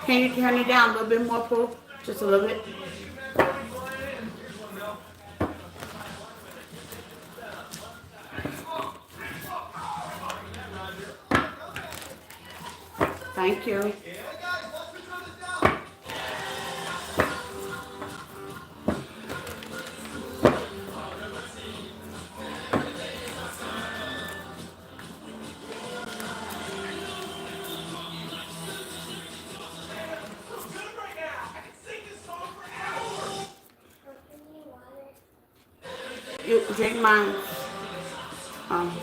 Can you turn it down a little bit more, Pooh? Just a little bit. Thank you. You drink mine. Um,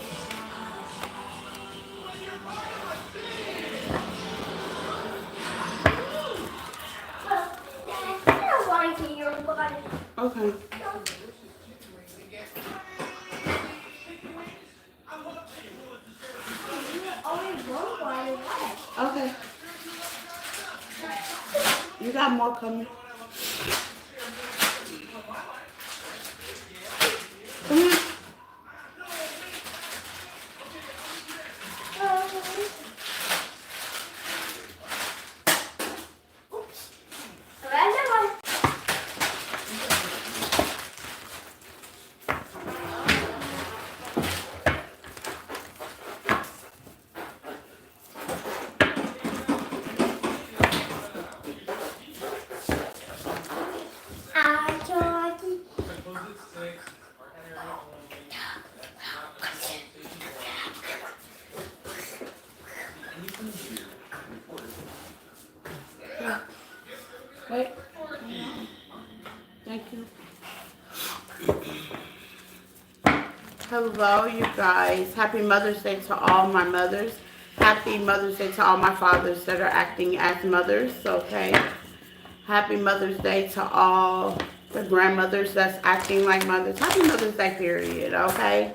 okay. Okay. You got more coming. Come here. Wait. Thank you. Hello, you guys. Happy Mother's Day to all my mothers. Happy Mother's Day to all my fathers that are acting as mothers, okay? Happy Mother's Day to all the grandmothers that's acting like mothers. Happy Mother's Day, period, okay?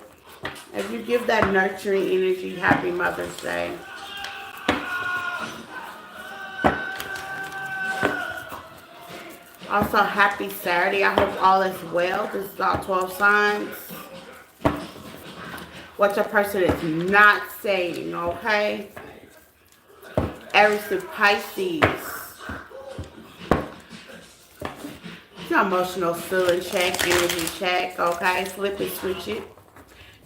If you give that nurturing energy, happy Mother's Day. Also, happy Saturday. I hope all is well. This is all 12 signs. What your person is not saying, okay? Aries to Pisces. Your emotional still in check, energy check, okay? Flip it, switch it.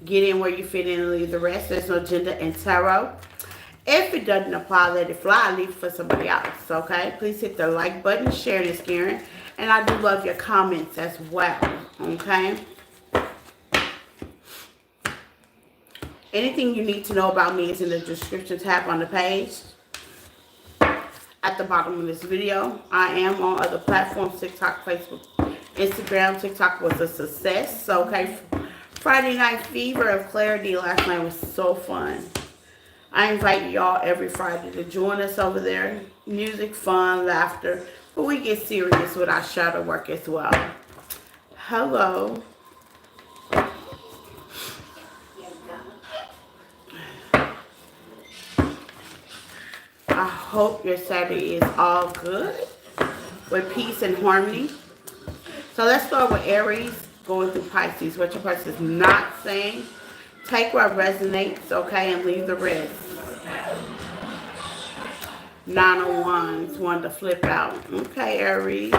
Get in where you fit in and leave the rest. There's no gender in tarot. If it doesn't apply, let it fly. Leave it for somebody else, okay? Please hit the like button, share this, Karen. And I do love your comments as well, okay? Anything you need to know about me is in the description tab on the page. At the bottom of this video, I am on other platforms, TikTok, Facebook, Instagram. TikTok was a success, okay? Friday Night Fever of Clarity last night was so fun. I invite y'all every Friday to join us over there. Music, fun, laughter. But we get serious with our shadow work as well. Hello. I hope your Saturday is all good with peace and harmony. So let's start with Aries going through Pisces. What your person is not saying. Take what resonates, okay, and leave the rest. 9 of Wands, one to flip out. Okay, Aries.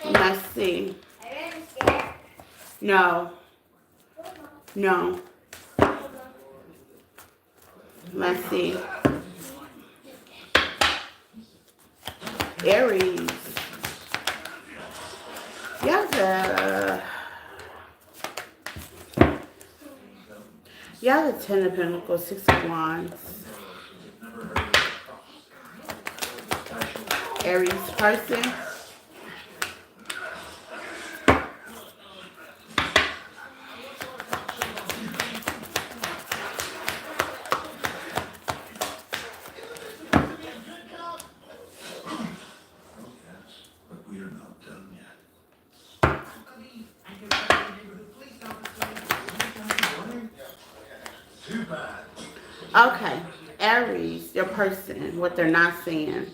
Let's see. No. No. Let's see. Aries. Y'all the 10 of Pentacles, 6 of Wands. Aries person. Okay, Aries, your person, what they're not saying.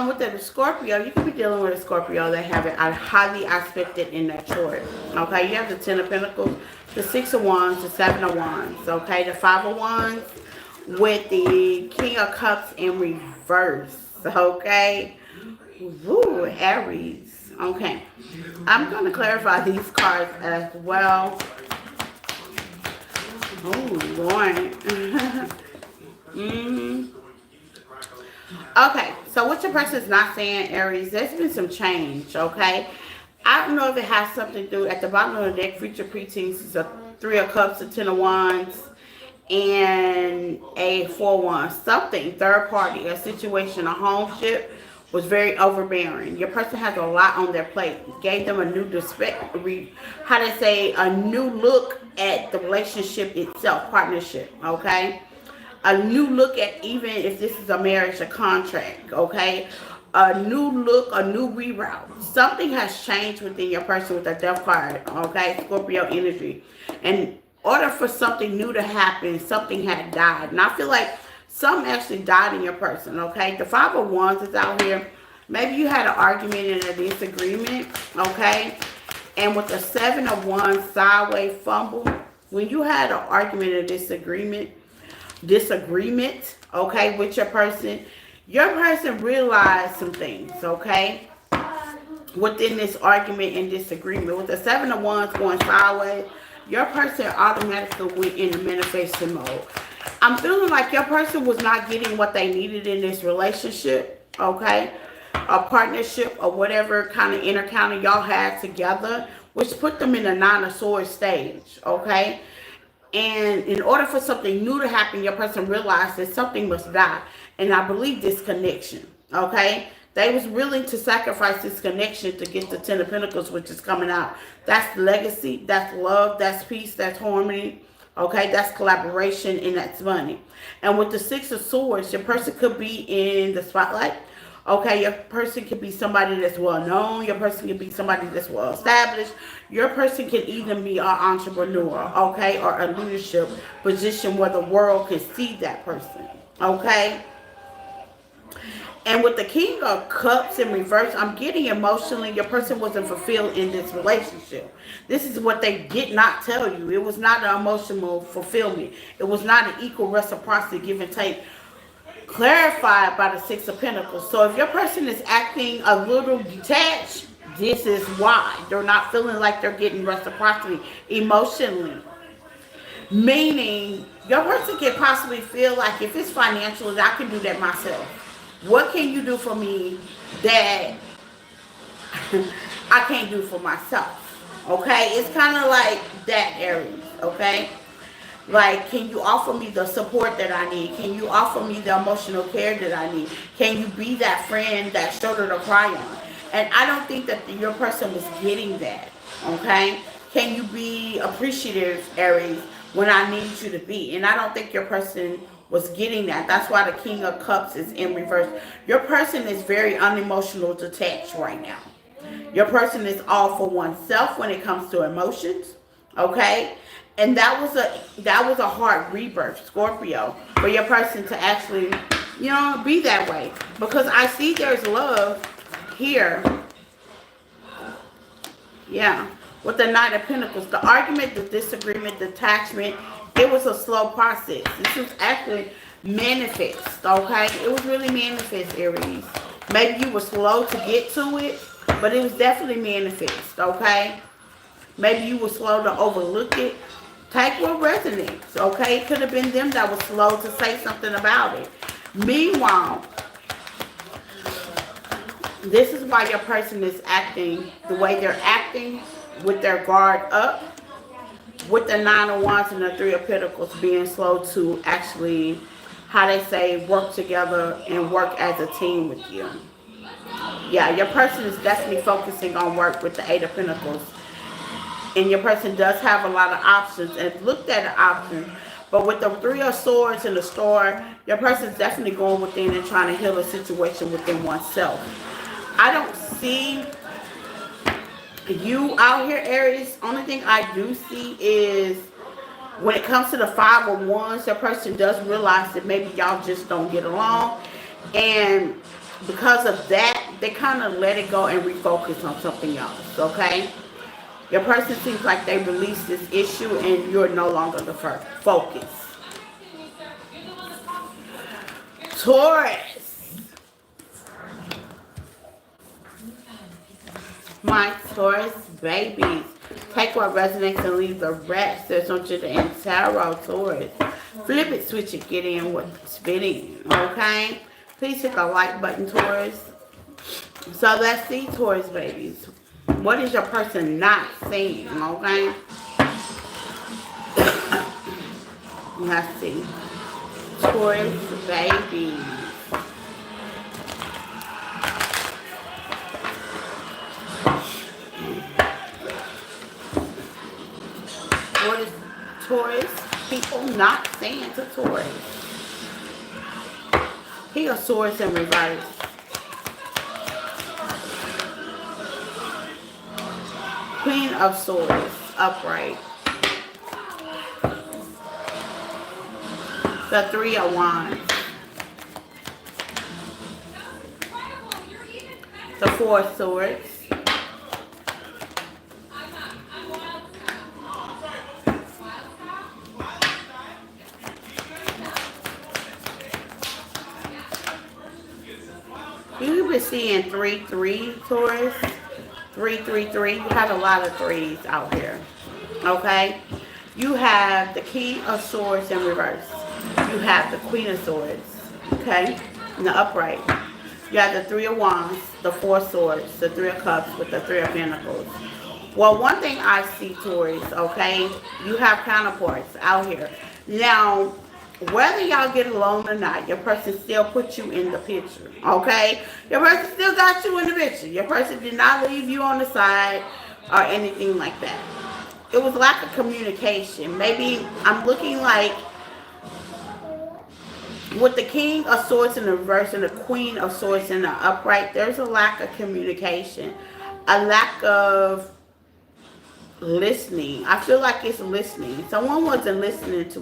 With the Scorpio, you could be dealing with a Scorpio that have it highly aspected in their chart. Okay, you have the 10 of Pentacles, the 6 of Wands, the 7 of Wands, okay, the 5 of Wands. with the King of Cups in reverse. Okay. Woo, Aries. Okay. I'm going to clarify these cards as well. Oh, Lord. Okay, so what your person is not saying, Aries, there's been some change, okay? I don't know if it has something to do, at the bottom of the deck, future preteens is a 3 of Cups, a 10 of Wands, and a 4 of Wands. Something, third party, a situation, a homeship, was very overbearing. Your person has a lot on their plate. Gave them a new how to say, a new look at the relationship itself, partnership, okay? A new look at, even if this is a marriage, a contract, okay? A new look, a new reroute. Something has changed within your person with the death card, okay? Scorpio energy. In order for something new to happen, something had died. And I feel like some actually died in your person, okay? The 5 of Wands is out here. Maybe you had an argument and a disagreement, okay? And with the 7 of Wands sideways fumble, when you had an argument and disagreement, okay, with your person realized some things, okay, within this argument and disagreement. With the 7 of Wands going sideways, your person automatically went into manifestation mode. I'm feeling like your person was not getting what they needed in this relationship, okay, a partnership or whatever kind of encounter y'all had together, which put them in a 9 of Swords stage, okay. And in order for something new to happen, your person realized that something must die. And I believe this connection, okay? They was willing to sacrifice this connection to get the 10 of Pentacles, which is coming out. That's legacy, that's love, that's peace, that's harmony, okay? That's collaboration, and that's money. And with the 6 of Swords, your person could be in the spotlight. Okay, your person could be somebody that's well known. Your person could be somebody that's well established. Your person can even be an entrepreneur, okay, or a leadership position where the world can see that person, okay. And with the King of Cups in reverse, I'm getting emotionally, your person wasn't fulfilled in this relationship. This is what they did not tell you. It was not an emotional fulfillment. It was not an equal reciprocity, give and take, clarified by the 6 of Pentacles. So if your person is acting a little detached, this is why. They're not feeling like they're getting reciprocity emotionally. Meaning, your person can possibly feel like, if it's financial, I can do that myself. What can you do for me that I can't do for myself? Okay? It's kind of like that, Aries. Okay? Like, can you offer me the support that I need? Can you offer me the emotional care that I need? Can you be that friend, that shoulder to cry on? And I don't think that your person was getting that, okay? Can you be appreciative, Aries, when I need you to be? And I don't think your person was getting that. That's why the King of Cups is in reverse. Your person is very unemotional detached right now. Your person is all for oneself when it comes to emotions, okay? And that was a hard rebirth, Scorpio, for your person to actually, be that way. Because I see there's love here. Yeah. With the Knight of Pentacles. The argument, the disagreement, the attachment, it was a slow process. This was actually manifest, okay? It was really manifest, Aries. Maybe you were slow to get to it, but it was definitely manifest, okay? Maybe you were slow to overlook it. Take what resonates, okay? It could have been them that was slow to say something about it. Meanwhile, this is why your person is acting the way they're acting, with their guard up, with the 9 of Wands and the 3 of Pentacles, being slow to actually, how they say, work together and work as a team with you. Yeah, your person is definitely focusing on work with the 8 of Pentacles. And your person does have a lot of options and looked at the options. But with the 3 of Swords and the Star, your person is definitely going within and trying to heal a situation within oneself. I don't see you out here, Aries. Only thing I do see is when it comes to the 5 of Wands, your person does realize that maybe y'all just don't get along. And because of that, they kind of let it go and refocus on something else, okay? Your person seems like they released this issue and you're no longer the focus. Taurus. My Taurus babies. Take what resonates and leave the rest. There's no gender in tarot, Taurus. Flip it, switch it, get in with spinning. Okay? Please hit the like button, Taurus. So let's see, Taurus babies. What is your person not saying? Okay? Let's see. Taurus babies. What is Taurus people not saying to Taurus? He a Taurus in reverse. Queen of Swords, upright. The Three of Wands. The Four of Swords. You've been seeing 3-3, Taurus. 3-3-3. You have a lot of threes out here. Okay? You have the King of Swords in reverse. You have the Queen of Swords. Okay? In the upright. You have the Three of Wands, the Four of Swords, the Three of Cups with the Three of Pentacles. Well, one thing I see, Taurus, okay? You have counterparts out here. Now, whether y'all get along or not, your person still put you in the picture, okay? Your person still got you in the picture. Your person did not leave you on the side or anything like that. It was lack of communication. Maybe I'm looking like with the King of Swords in the reverse and the Queen of Swords in the upright, there's a lack of communication, a lack of listening. I feel like it's listening. Someone wasn't listening to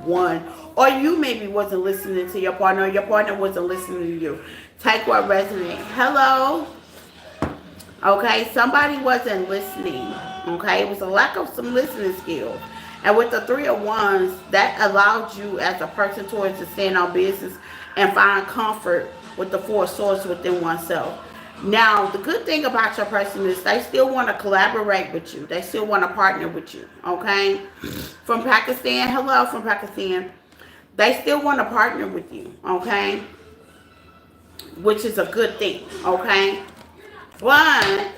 one, or you maybe wasn't listening to your partner, or your partner wasn't listening to you. Take what resonates. Hello? Okay, somebody wasn't listening. Okay, it was a lack of some listening skills. And with the Three of Wands, that allowed you as a person towards to stand on business and find comfort with the Four of Swords within oneself. Now, the good thing about your person is they still want to collaborate with you. They still want to partner with you, okay? From Pakistan, hello from Pakistan. They still want to partner with you, okay? Which is a good thing, okay? But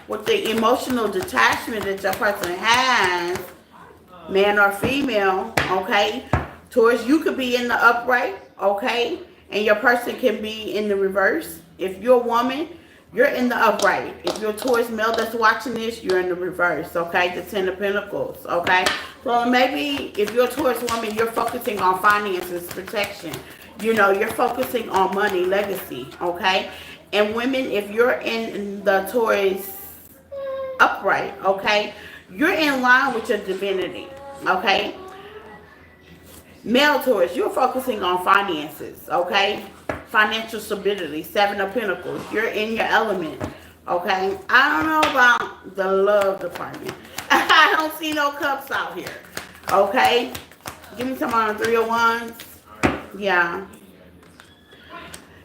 with the emotional detachment that your person has, man or female, okay? Taurus, you could be in the upright, okay? And your person can be in the reverse. If you're a woman, you're in the upright. If you're a Taurus male that's watching this, you're in the reverse, okay? The Ten of Pentacles, okay? So maybe if you're a Taurus woman, you're focusing on finances, protection. You know, you're focusing on money, legacy, okay? And women, if you're in the Taurus upright, okay? You're in line with your divinity, okay? Male Taurus, you're focusing on finances, okay? Financial stability, Seven of Pentacles. You're in your element, okay? I don't know about the love department. I don't see no cups out here, okay? Give me some on the Three of Wands. Yeah.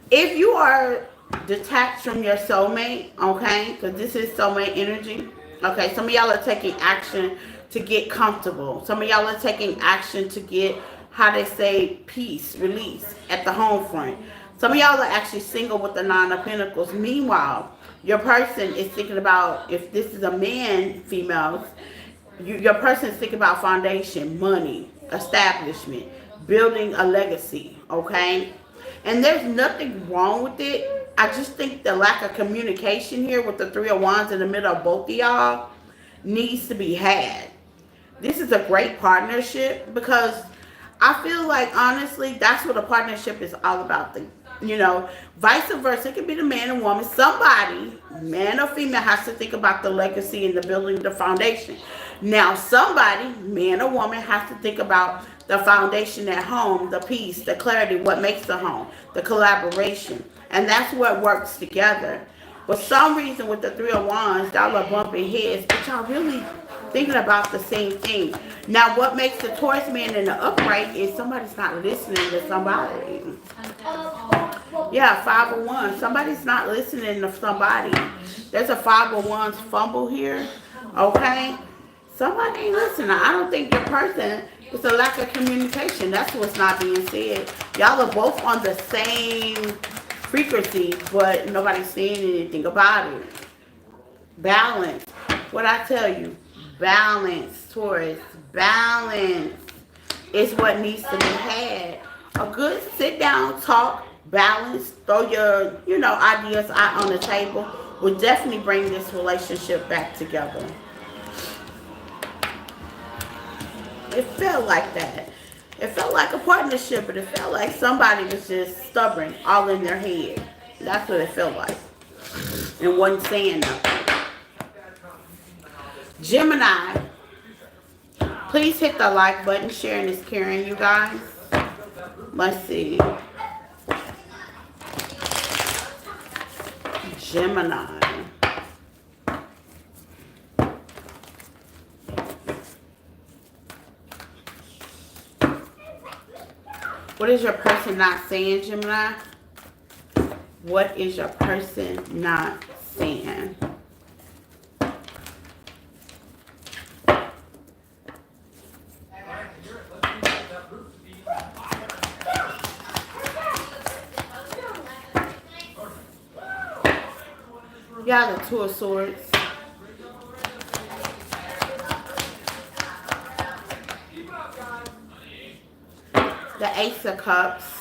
If you are detached from your soulmate, okay? Because this is soulmate energy. Okay, some of y'all are taking action to get comfortable. Some of y'all are taking action to get, how they say, peace, release at the home front. Some of y'all are actually single with the Nine of Pentacles. Meanwhile, your person is thinking about, if this is a man, females, your person is thinking about foundation, money, establishment, building a legacy, okay? And there's nothing wrong with it. I just think the lack of communication here with the Three of Wands in the middle of both of y'all needs to be had. This is a great partnership because I feel like, honestly, that's what a partnership is all about. You know, vice versa. It could be the man and woman. Somebody, man or female, has to think about the legacy and the building, the foundation. Now, somebody, man or woman, has to think about the foundation at home, the peace, the clarity, what makes the home, the collaboration. And that's what works together. For some reason, with the Three of Wands, y'all are bumping heads, but y'all really thinking about the same thing. Now, what makes the Taurus man in the upright is somebody's not listening to somebody. Yeah, 501. Somebody's not listening to somebody. There's a 501's fumble here. Okay? Somebody ain't listening. I don't think your person, it's a lack of communication. That's what's not being said. Y'all are both on the same frequency, but nobody's saying anything about it. Balance. What I tell you, balance, Taurus. Balance is what needs to be had. A good sit down talk, balance, throw your, ideas out on the table will definitely bring this relationship back together. It felt like that. It felt like a partnership, but it felt like somebody was just stubborn, all in their head. That's what it felt like. And wasn't saying nothing. Gemini, please hit the like button. Sharing is caring, you guys. Let's see. Gemini. What is your person not saying, Gemini? What is your person not saying? Yeah, the Two of Swords. The Ace of Cups.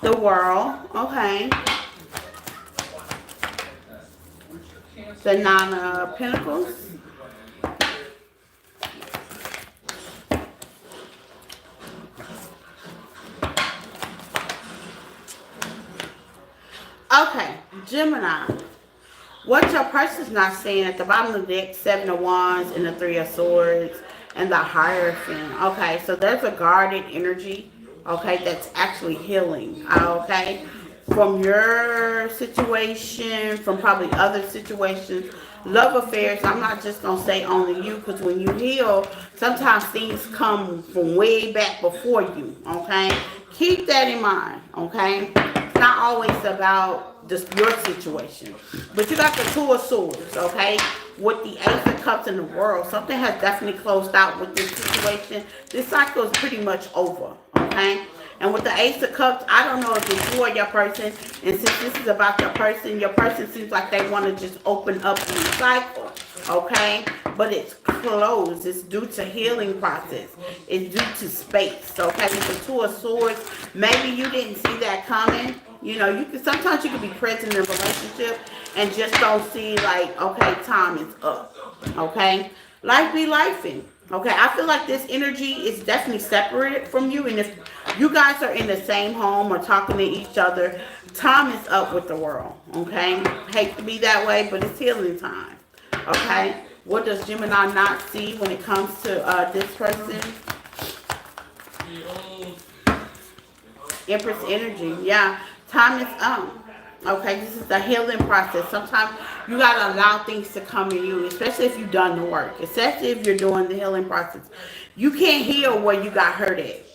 The World. Okay. The Nine of Pentacles. Okay, Gemini. What your person's not saying at the bottom of the deck, Seven of Wands and the Three of Swords and the Hierophant. Okay, so there's a guarded energy, okay, that's actually healing, okay, from your situation, from probably other situations, love affairs. I'm not just going to say only you, because when you heal, sometimes things come from way back before you, okay? Keep that in mind, okay? It's not always about just your situation. But you got the Two of Swords, okay? With the Ace of Cups in the World, something has definitely closed out with this situation. This cycle is pretty much over, okay? And with the Ace of Cups, I don't know if it's you or your person. And since this is about your person seems like they want to just open up the cycle, okay? But it's closed. It's due to healing process. It's due to space, okay? With the Two of Swords, maybe you didn't see that coming. You know, sometimes you can be present in a relationship and just don't see, like, okay, time is up, okay? Life be lifing, okay? I feel like this energy is definitely separated from you, and if you guys are in the same home or talking to each other, time is up with the world, okay? Hate to be that way, but it's healing time, okay? What does Gemini not see when it comes to this person? Empress energy, yeah. Time is up. Okay, this is the healing process. Sometimes you gotta allow things to come to you, especially if you've done the work, especially if you're doing the healing process. You can't heal where you got hurt at.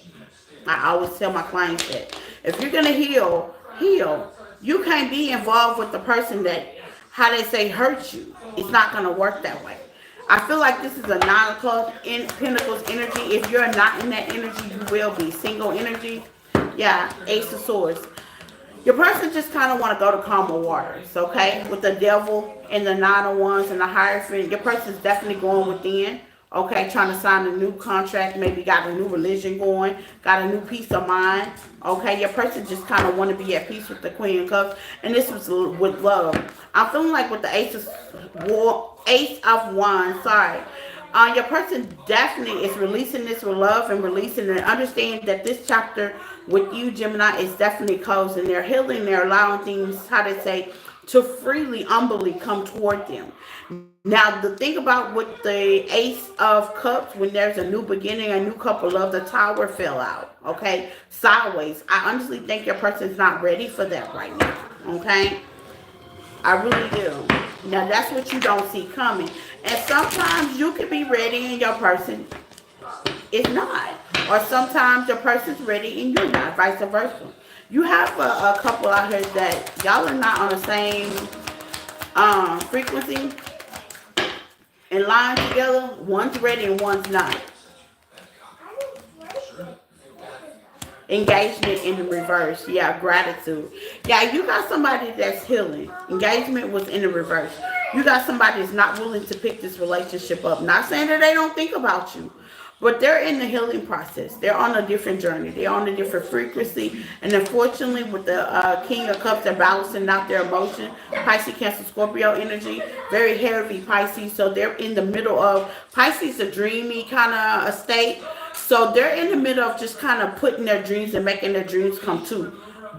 I always tell my clients that. If you're gonna heal, heal. You can't be involved with the person that, how they say, hurt you. It's not gonna work that way. I feel like this is a Nine of Pentacles energy. If you're not in that energy, you will be. Single energy. Yeah, Ace of Swords. Your person just kind of want to go to calmer waters, okay? With the Devil and the Nine of Wands and the Hierophant, your person's definitely going within, okay? Trying to sign a new contract, maybe got a new religion going, got a new peace of mind, okay? Your person just kind of want to be at peace with the Queen of Cups, and this was with love. I'm feeling like with the Ace of Wands, sorry. Your person definitely is releasing this with love and releasing and understand that this chapter with you, Gemini, is definitely closing. They're healing. They're allowing things, how to say, to freely, humbly come toward them. Now, the thing about with the Ace of Cups, when there's a new beginning, a new couple of love, the Tower fell out, okay? Sideways. I honestly think your person's not ready for that right now, okay? I really do. Now that's what you don't see coming. And sometimes you can be ready and your person is not. Or sometimes your person's ready and you're not, vice versa. You have a couple out here that y'all are not on the same frequency and line together. One's ready and one's not. Engagement in the reverse. Yeah, gratitude. Yeah, you got somebody that's healing. Engagement was in the reverse. You got somebody that's not willing to pick this relationship up. Not saying that they don't think about you, but they're in the healing process. They're on a different journey. They're on a different frequency. And unfortunately, with the King of Cups, they're balancing out their emotion. Pisces, Cancer, Scorpio energy. Very heavy Pisces. So they're in the middle of, Pisces a dreamy kind of a state. So they're in the middle of just kind of putting their dreams and making their dreams come true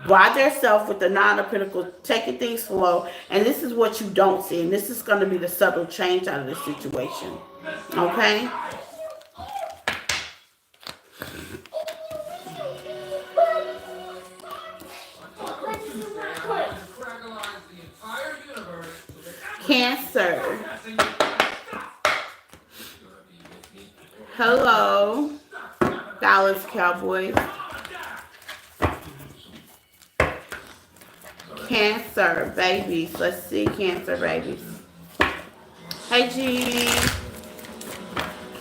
by themselves with the Nine of Pentacles, taking things slow. And this is what you don't see. And this is going to be the subtle change out of this situation. Okay? Cancer. Hello, Dallas Cowboys. Cancer babies. Let's see, Cancer babies. Hey, G.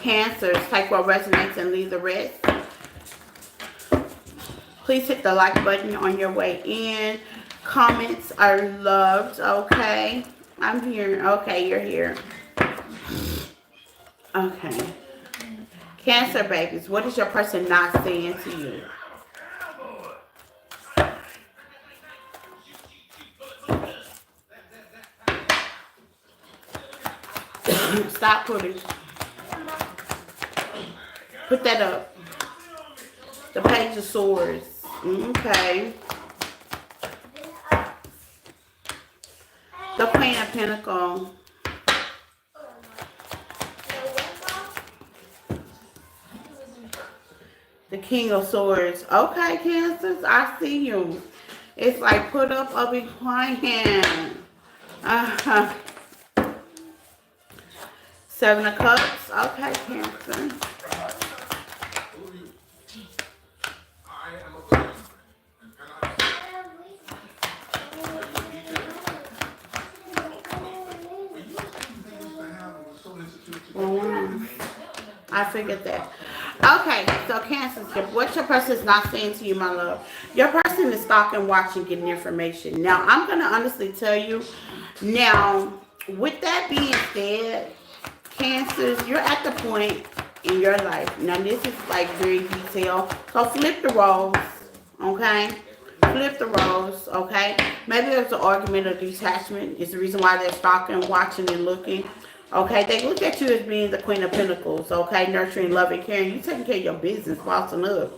Cancers, take what resonates and leave the rest. Please hit the like button on your way in. Comments are loved. Okay, I'm here. Okay, you're here. Okay. Cancer babies, what is your person not saying to you? Stop putting. Put that up. The Page of Swords. Okay. The Queen of Pentacles. The King of Swords. Okay, Cancers, I see you. It's like put up or be quiet. Uh-huh. Seven of Cups. Okay, Cancer. I figured that. Okay, so Cancer, what your person is not saying to you, my love. Your person is stalking, watching, getting information. Now, I'm going to honestly tell you. Now, with that being said, Cancers, you're at the point in your life. Now, this is like very detailed. So, flip the roles, okay? Flip the roles, okay? Maybe there's an argument or detachment. It's the reason why they're stalking, watching, and looking. Okay, they look at you as being the Queen of Pentacles, okay? Nurturing, loving, caring. You taking care of your business, bossing up.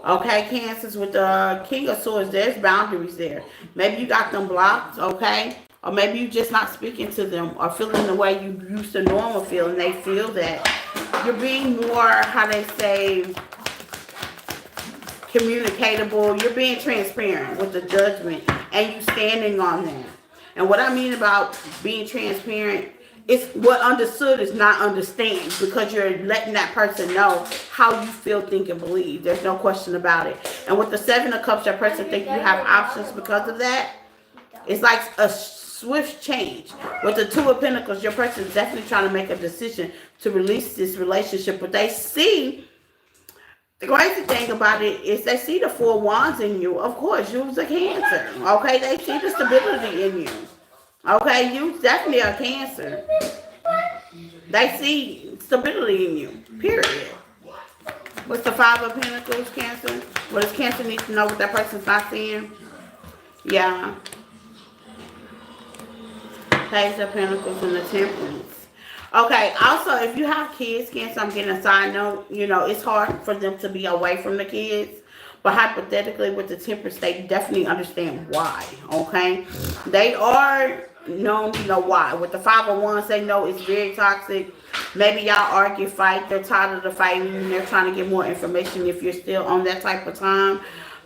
Okay, Cancers, with the King of Swords, there's boundaries there. Maybe you got them blocked, okay? Or maybe you just not speaking to them or feeling the way you used to normal feel, and they feel that. You're being more, how they say, communicatable. You're being transparent with the judgment, and you standing on that. And what I mean about being transparent, it's what understood is not understand, because you're letting that person know how you feel, think, and believe. There's no question about it. And with the Seven of Cups, your person think you have options because of that. It's like a swift change. With the Two of Pentacles, your person is definitely trying to make a decision to release this relationship. But they see, the crazy thing about it is they see the Four Wands in you. Of course, you're a Cancer. Okay, they see the stability in you. Okay, you definitely are Cancer. They see stability in you, period. What's the Five of Pentacles, Cancer? What does Cancer need to know what that person's not seeing? Yeah. Page of Pentacles and the Temperance. Okay, also, if you have kids, Cancer, I'm getting a side note. You know, it's hard for them to be away from the kids. But hypothetically, with the Temperance, they definitely understand why, okay? They are known to know why. With the Five of Wands, they know it's very toxic. Maybe y'all argue, fight. They're tired of the fighting, and they're trying to get more information if you're still on that type of time.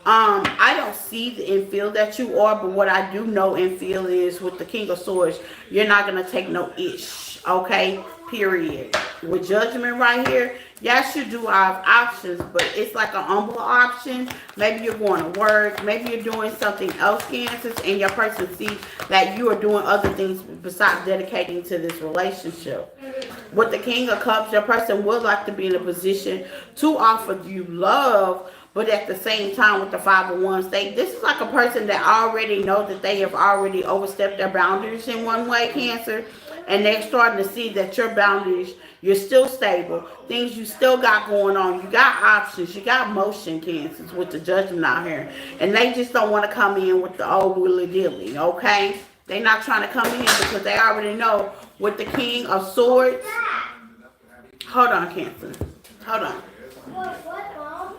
I don't see and feel that you are, but what I do know and feel is with the King of Swords, you're not gonna take no ish. Okay, period. With Judgment right here, yes, you do have options, but it's like an humble option. Maybe you're going to work, maybe you're doing something else, Kansas, and your person sees that you are doing other things besides dedicating to this relationship. With the King of Cups, your person would like to be in a position to offer you love, but at the same time, with the Five of Wands, this is like a person that already know that they have already overstepped their boundaries in one way, Cancer, and they're starting to see that your boundaries, you're still stable, things you still got going on, you got options, you got motion, Cancers, with the Judgment out here, and they just don't want to come in with the old willy dilly, okay? They're not trying to come in because they already know with the King of Swords. Hold on, Cancer. Hold on. What, Mom?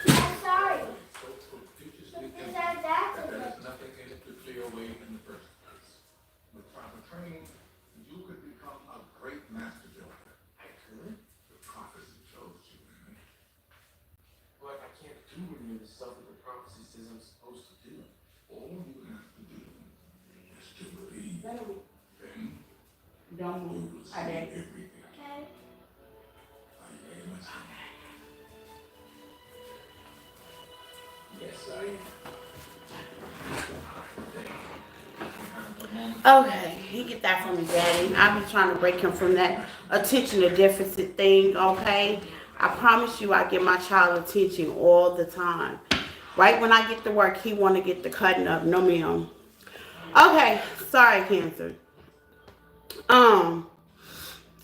I'm sorry. Is that there's nothing in it to clear away in the first place. With proper training, you could become a great master builder. I could? The prophecy chose you, man. But I can't do any of the stuff that the prophecy says I'm supposed to do. All you have to do is to believe. Then don't move. I did. Everything. Okay. Okay, he get that from his daddy. I be trying to break him from that attention to deficit thing, okay? I promise you I give my child attention all the time. Right when I get to work, he want to get the cutting up. No, ma'am. Okay, sorry, Cancer.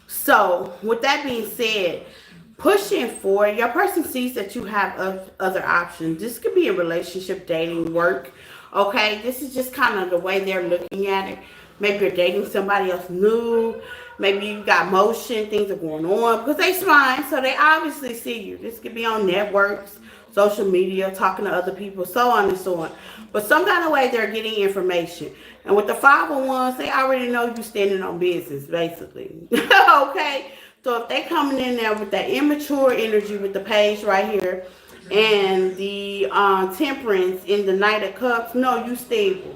So, with that being said, pushing forward, your person sees that you have other options. This could be a relationship, dating, work. Okay, this is just kind of the way they're looking at it. Maybe you're dating somebody else new. Maybe you got motion, things are going on because they smile, so they obviously see you. This could be on networks, social media, talking to other people, so on and so on. But some kind of way they're getting information. And with the 501s, they already know you standing on business, basically. Okay? So if they coming in there with that immature energy with the page right here and the temperance in the Knight of Cups, no, you stable.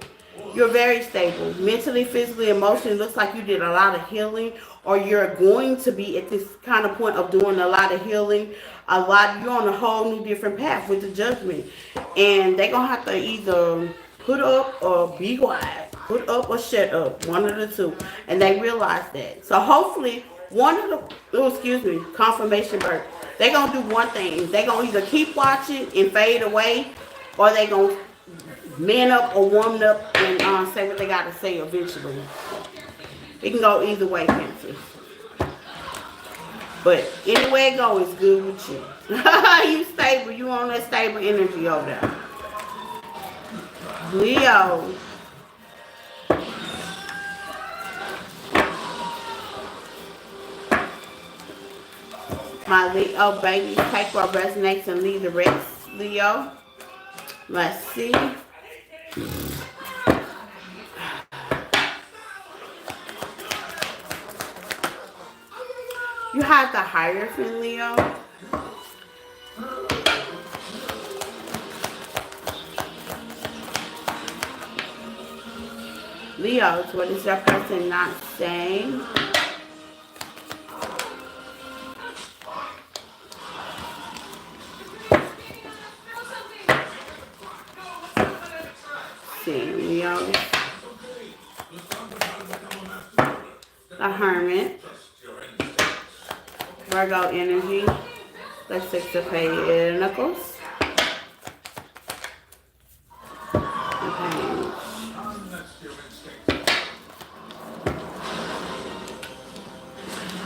You're very stable. Mentally, physically, emotionally, looks like you did a lot of healing, or you're going to be at this kind of point of doing a lot of healing. You're on a whole new different path with the Judgment. And they're going to have to either put up or be quiet. Put up or shut up. One of the two. And they realize that. So hopefully, confirmation birth. They're going to do one thing. They're going to either keep watching and fade away, or they're going to man up or woman up and say what they got to say eventually. It can go either way, Cancer. But anyway it goes, it's good with you. You stable. You on that stable energy over there. Leo. My Leo baby, take what resonates and leave the rest, Leo. Let's see. You have the Hierophant, Leo. Leo, what is your person not saying? Leo. The Hermit. Virgo energy. The Six of Pentacles. Okay.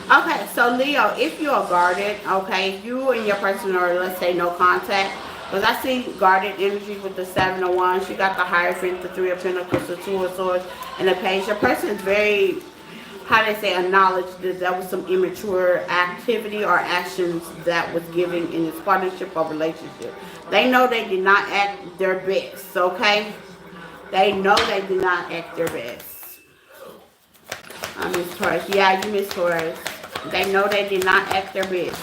Okay, so Leo, if you are guarded, okay, if you and your person are, let's say, no contact, because I see guarded energy with the Seven of Wands. You got the Hierophant, the Three of Pentacles, the Two of Swords, and the Page. Your person is very, how they say, acknowledged that there was some immature activity or actions that was given in this partnership or relationship. They know they did not act their best, okay? They know they did not act their best. I miss Taurus. Yeah, you miss Taurus. They know they did not act their best.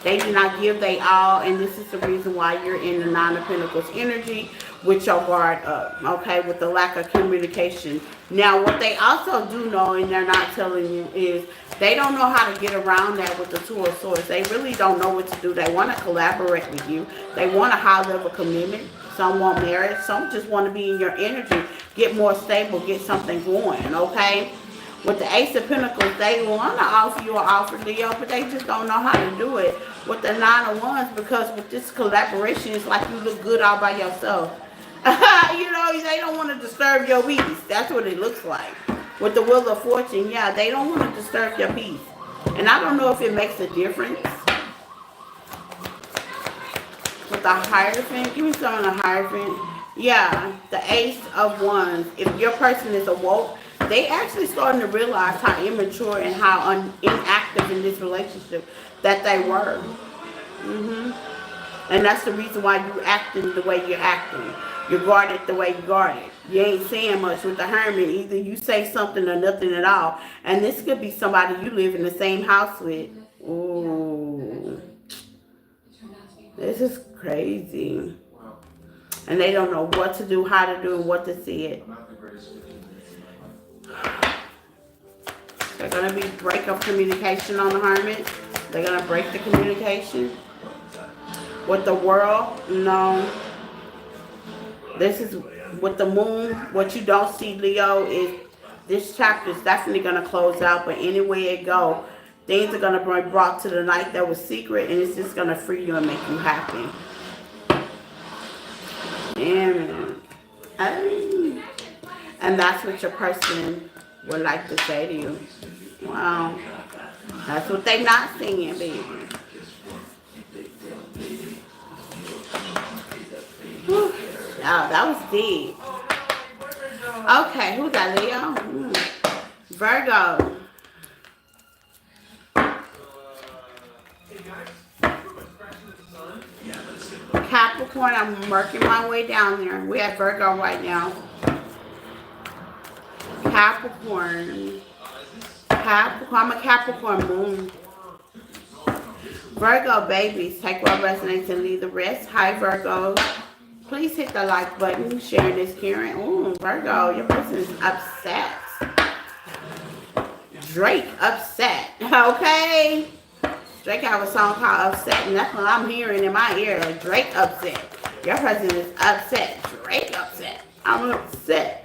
They do not give they all, and this is the reason why you're in the Nine of Pentacles energy with your guard up, okay, with the lack of communication. Now, what they also do know, and they're not telling you, is they don't know how to get around that with the Two of Swords. They really don't know what to do. They want to collaborate with you. They want a high level commitment. Some want marriage. Some just want to be in your energy, get more stable, get something going, okay? With the Ace of Pentacles, they want to offer you an offer, Leo, but they just don't know how to do it. With the Nine of Wands, because with this collaboration, it's like you look good all by yourself. You know, they don't want to disturb your peace. That's what it looks like. With the Wheel of Fortune, yeah, they don't want to disturb your peace. And I don't know if it makes a difference. With the Hierophant, give me some of the Hierophant. Yeah, the Ace of Wands. If your person is awoke, they actually starting to realize how immature and how inactive in this relationship that they were. And that's the reason why you acting the way you're acting. You're guarded the way you're guarded. You ain't saying much with the Hermit. Either you say something or nothing at all. And this could be somebody you live in the same house with. Ooh. This is crazy. And they don't know what to do, how to do, and what to see it. They're going to be break of communication on the Hermit. They're going to break the communication. With the World, no. This is with the Moon. What you don't see, Leo, is this chapter is definitely going to close out. But anywhere it go, things are going to be brought to the light that was secret. And it's just going to free you and make you happy. And that's what your person would like to say to you. Wow. That's what they not seeing, baby. Whew. Oh, that was deep. Okay, who got Leo? Virgo. Capricorn, I'm working my way down there. We're at Virgo right now. Capricorn. I'm a Capricorn moon. Virgo babies, take what resonates and leave the rest. Hi Virgo. Please hit the like button, sharing this, caring. Ooh, Virgo, your person is upset. Drake upset, okay? Drake have a song called Upset, and that's what I'm hearing in my ear. Like Drake upset. Your person is upset. Drake upset. I'm upset.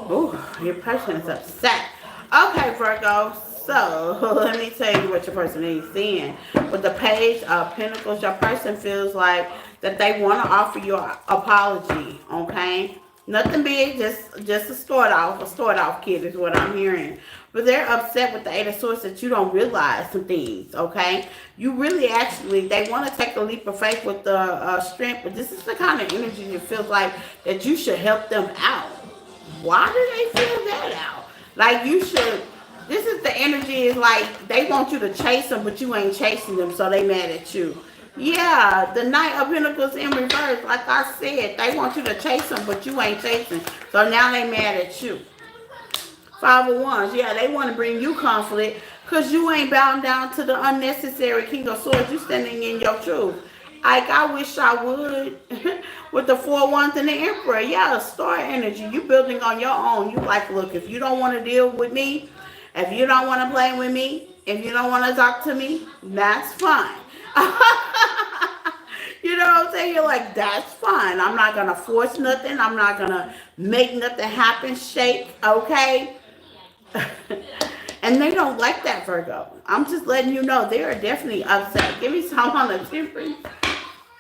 Oh, your person is upset. Okay, Virgo. So, let me tell you what your person is seeing. With the Page of Pentacles, your person feels like that they want to offer you an apology, okay? Nothing big, just a start off kid is what I'm hearing. But they're upset with the Eight of Swords that you don't realize some things, okay? You really actually, they want to take a leap of faith with the strength, but this is the kind of energy that feels like that you should help them out. Why do they feel that out? Like you should, this is the energy is like they want you to chase them, but you ain't chasing them, so they mad at you. Yeah, the Knight of Pentacles in reverse, like I said, they want you to chase them, but you ain't chasing. So now they mad at you. Five of Wands, yeah, they want to bring you conflict because you ain't bound down to the unnecessary King of Swords. You standing in your truth. Like, I wish I would. With the Four of Wands and the Emperor, yeah, star energy. You building on your own. You like, look, if you don't want to deal with me, if you don't want to play with me, if you don't want to talk to me, that's fine. You know what I'm saying? You're like, that's fine. I'm not going to force nothing. I'm not going to make nothing happen, shake, okay? And they don't like that, Virgo. I'm just letting you know they are definitely upset. Give me some on the Temperance.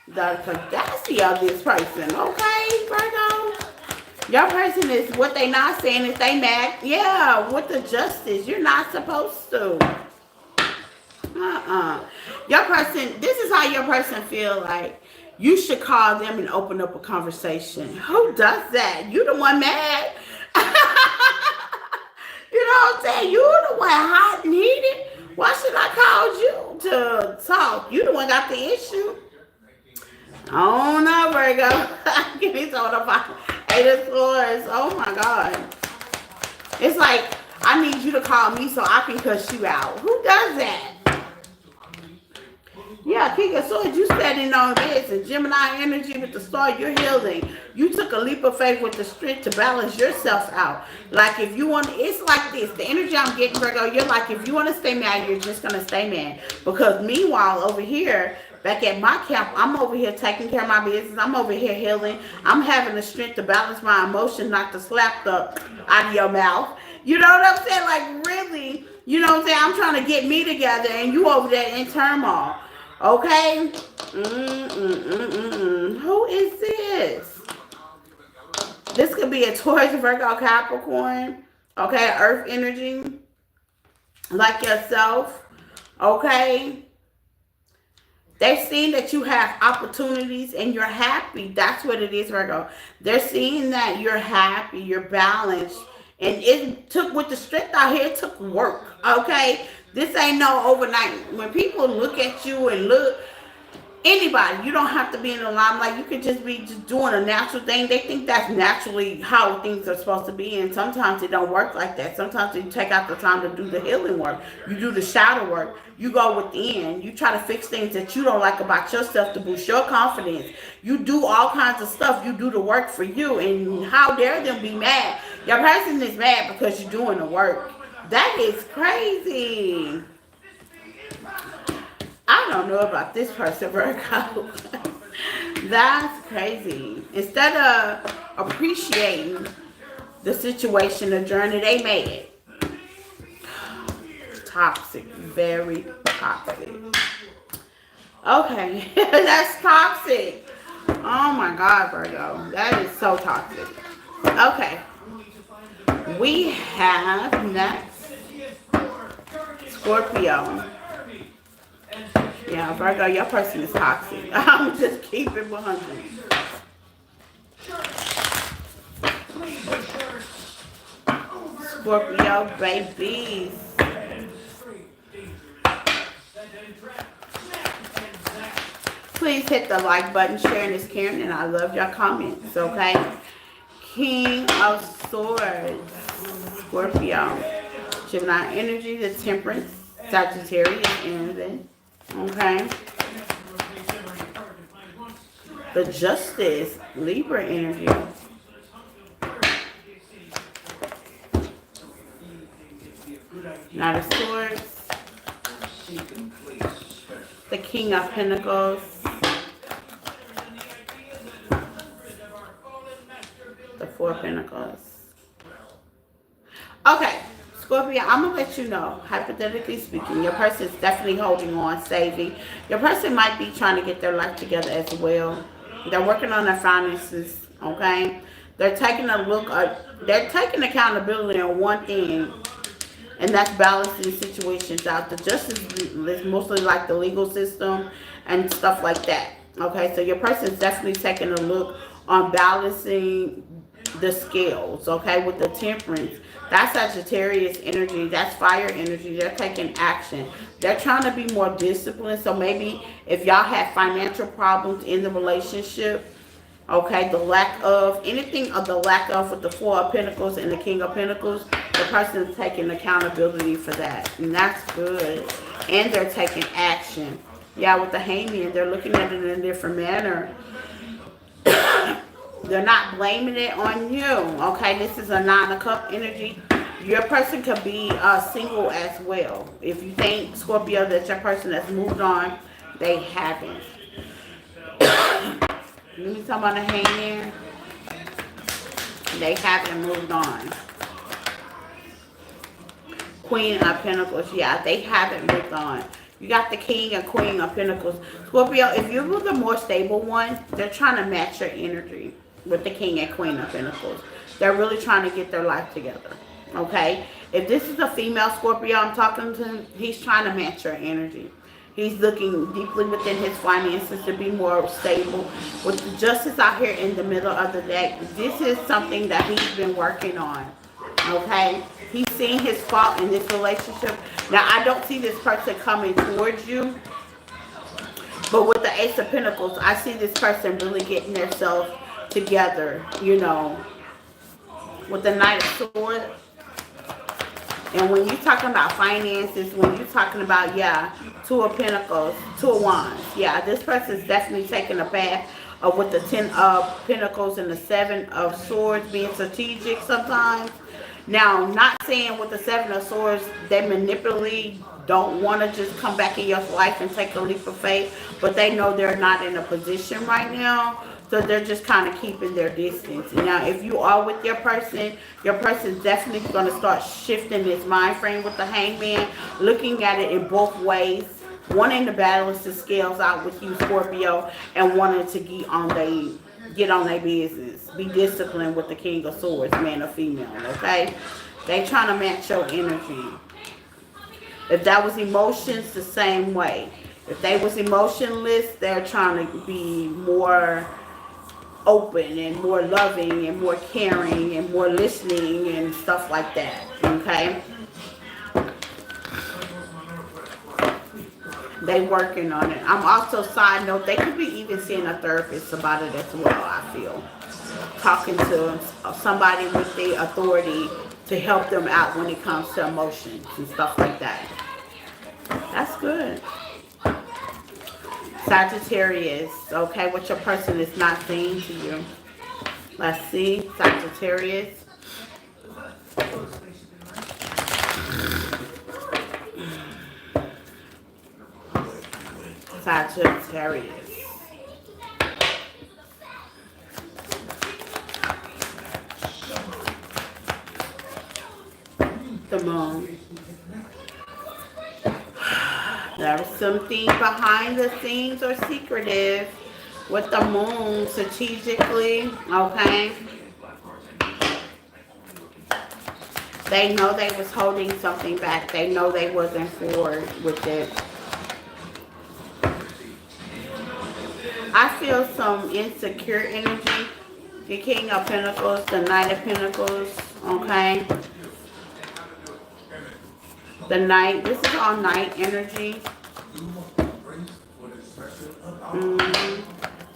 The audacity of this person, okay, Virgo? Your person is, what they not saying is they mad. Yeah, with the Justice. You're not supposed to. Your person, this is how your person feel like. You should call them and open up a conversation. Who does that? You the one mad? know what I'm saying? You the one hot and heated. Why should I call you to talk? You the one got the issue. Oh no, Virgo. Give me some of the 8 of Swords. Oh my God. It's like I need you to call me so I can cuss you out. Who does that? Yeah, King of Swords, you standing on this, and Gemini energy with the star, you're healing. You took a leap of faith with the strength to balance yourself out. Like if you want, it's like this. The energy I'm getting, Virgo, you're like, if you want to stay mad, you're just going to stay mad. Because meanwhile, over here, back at my camp, I'm over here taking care of my business. I'm over here healing. I'm having the strength to balance my emotions, not to slap the out of your mouth. You know what I'm saying? Like really, you know what I'm saying? I'm trying to get me together, and you over there in turmoil. Okay? Who is this? This could be a Taurus, Virgo, Capricorn. Okay? Earth energy. Like yourself. Okay? They're seeing that you have opportunities and you're happy. That's what it is, Virgo. They're seeing that you're happy, you're balanced. And it took, with the strength out here, it took work. Okay? This ain't no overnight. When people look at you and look, anybody, you don't have to be in the limelight. You could just be just doing a natural thing. They think that's naturally how things are supposed to be. And sometimes it don't work like that. Sometimes you take out the time to do the healing work. You do the shadow work. You go within. You try to fix things that you don't like about yourself to boost your confidence. You do all kinds of stuff. You do the work for you. And how dare them be mad? Your person is mad because you're doing the work. That is crazy. I don't know about this person, Virgo. That's crazy. Instead of appreciating the situation, the journey, they made it. Toxic. Very toxic. Okay. That's toxic. Oh my God, Virgo. That is so toxic. Okay. We have next Scorpio. Yeah, Virgo, your person is toxic. I'm just keeping 100. Scorpio babies. Please hit the like button, sharing this caring, and I love your comments, okay? King of Swords. Scorpio. Gemini energy, the Temperance. Sagittarius energy. Okay. The Justice, Libra energy. Knight of Swords. The King of Pentacles. The Four of Pentacles. Okay. Scorpio, I'm going to let you know, hypothetically speaking, your person is definitely holding on, saving. Your person might be trying to get their life together as well. They're working on their finances, okay? They're taking a look, they're taking accountability on one thing, and that's balancing situations out. The justice is mostly like the legal system and stuff like that, okay? So your person is definitely taking a look on balancing the scales, okay, with the Temperance. That's Sagittarius energy. That's fire energy. They're taking action. They're trying to be more disciplined. So maybe if y'all have financial problems in the relationship, okay, the lack of, anything of the lack of with the Four of Pentacles and the King of Pentacles, the person is taking accountability for that. And that's good. And they're taking action. Yeah, with the Hangman, they're looking at it in a different manner. They're not blaming it on you. Okay, this is a Nine of Cups energy. Your person could be single as well. If you think, Scorpio, that your person has moved on, they haven't. Let me talk about the Hangman. They haven't moved on. Queen of Pentacles, yeah, they haven't moved on. You got the King and Queen of Pentacles. Scorpio, if you're the more stable one, they're trying to match your energy with the King and Queen of Pentacles. They're really trying to get their life together. Okay? If this is a female Scorpio I'm talking to, he's trying to match your energy. He's looking deeply within his finances to be more stable. With the Justice out here in the middle of the deck, this is something that he's been working on. Okay? He's seeing his fault in this relationship. Now, I don't see this person coming towards you, but with the Ace of Pentacles, I see this person really getting themselves together, you know, with the Knight of Swords. And when you're talking about finances, when you're talking about, yeah, Two of Pentacles, Two of Wands, yeah, this person is definitely taking a path of with the 10 of Pentacles and the 7 of Swords, being strategic sometimes. Now, not saying with the 7 of Swords, they manipulate, don't want to just come back in your life and take a leap of faith, but they know they're not in a position right now, so they're just kind of keeping their distance. Now, if you are with your person's definitely going to start shifting this mind frame with the Hangman, looking at it in both ways, wanting to balance the scales out with you, Scorpio, and wanting to get on their business. Be disciplined with the King of Swords, man or female, okay? They trying to match your energy. If that was emotions, the same way. If they was emotionless, they're trying to be more open and more loving and more caring and more listening and stuff like that, okay? They working on it. I'm also, side note, they could be even seeing a therapist about it as well, I feel. Talking to somebody with the authority to help them out when it comes to emotions and stuff like that. That's good. Sagittarius, okay, what your person is not saying to you. Let's see, Sagittarius. Sagittarius. The Moon. There's something behind the scenes or secretive with the Moon strategically, okay? They know they was holding something back. They know they wasn't forward with it. I feel some insecure energy. The King of Pentacles, the Knight of Pentacles, okay? The Knight, this is all Knight energy.